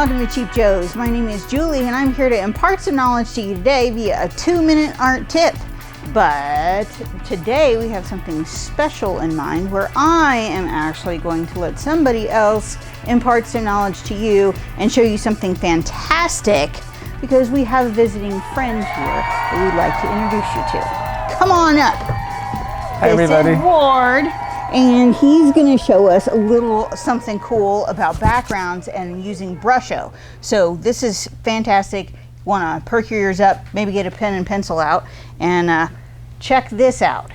welcome to Cheap Joe's. My name is Julie and I'm here to impart some knowledge to you today via a 2-minute art tip. But today we have something special in mind where I am actually going to let somebody else impart some knowledge to you and show you something fantastic because we have a visiting friend here that we'd like to introduce you to. Come on up. Hi, everybody. This is Ward. And he's going to show us a little something cool about backgrounds and using Brusho. So this is fantastic. Want to perk your ears up, maybe get a pen and pencil out, and check this out.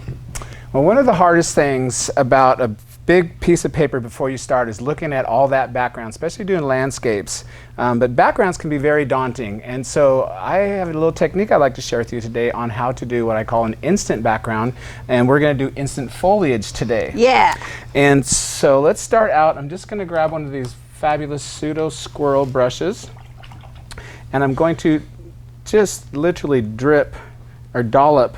Well, one of the hardest things about a big piece of paper before you start is looking at all that background, especially doing landscapes. But backgrounds can be very daunting. And so I have a little technique I'd like to share with you today on how to do what I call an instant background. And we're going to do instant foliage today. Yeah. And so let's start out. I'm just going to grab one of these fabulous pseudo squirrel brushes. And I'm going to just literally drip or dollop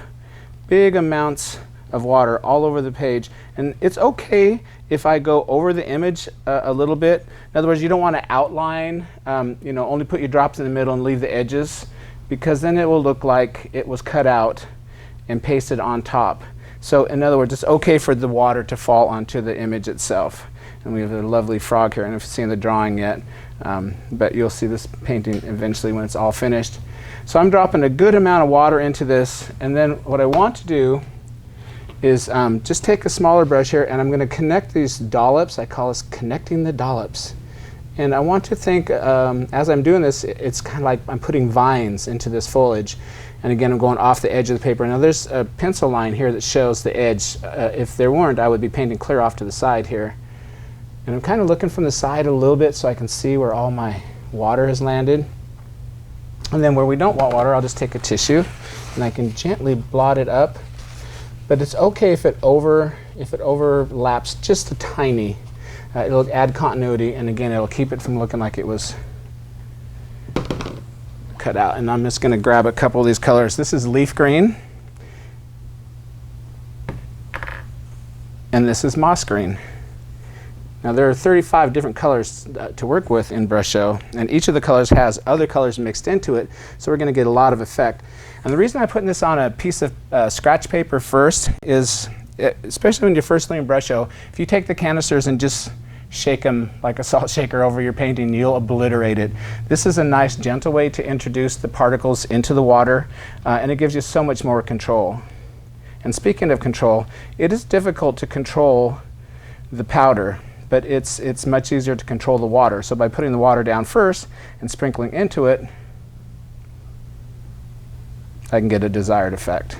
big amounts of water all over the page. And it's okay if I go over the image a little bit. In other words, you don't want to outline, only put your drops in the middle and leave the edges, because then it will look like it was cut out and pasted on top. So in other words, it's okay for the water to fall onto the image itself. And we have a lovely frog here. I don't know if you've seen the drawing yet, but you'll see this painting eventually when it's all finished. So I'm dropping a good amount of water into this, and then what I want to do is just take a smaller brush here, and I'm going to connect these dollops. I call this connecting the dollops. And I want to think, as I'm doing this, it's kind of like I'm putting vines into this foliage. And again, I'm going off the edge of the paper. Now there's a pencil line here that shows the edge. If there weren't, I would be painting clear off to the side here. And I'm kind of looking from the side a little bit so I can see where all my water has landed. And then where we don't want water, I'll just take a tissue and I can gently blot it up. But it's okay if it overlaps just a tiny. It'll add continuity, and again, it'll keep it from looking like it was cut out. And I'm just going to grab a couple of these colors. This is leaf green, and this is moss green. Now there are 35 different colors to work with in Brusho, and each of the colors has other colors mixed into it, so we're going to get a lot of effect. And the reason I'm putting this on a piece of scratch paper first is, especially when you're first learning Brusho, if you take the canisters and just shake them like a salt shaker over your painting, you'll obliterate it. This is a nice, gentle way to introduce the particles into the water, and it gives you so much more control. And speaking of control, it is difficult to control the powder, but it's much easier to control the water. So by putting the water down first and sprinkling into it, I can get a desired effect.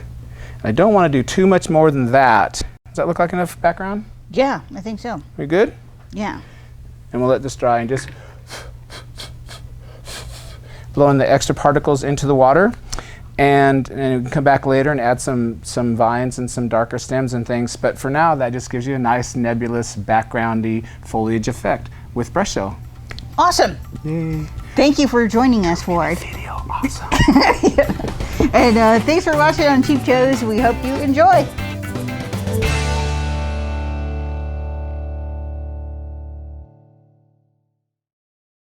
And I don't want to do too much more than that. Does that look like enough background? Yeah, I think so. We good? Yeah. And we'll let this dry and just blowing the extra particles into the water. And we can come back later and add some vines and some darker stems and things. But for now, that just gives you a nice nebulous backgroundy foliage effect with Brusho. Awesome. Yay. Thank you for joining us, Ward. Video, awesome. And thanks for watching on Cheap Joe's. We hope you enjoy.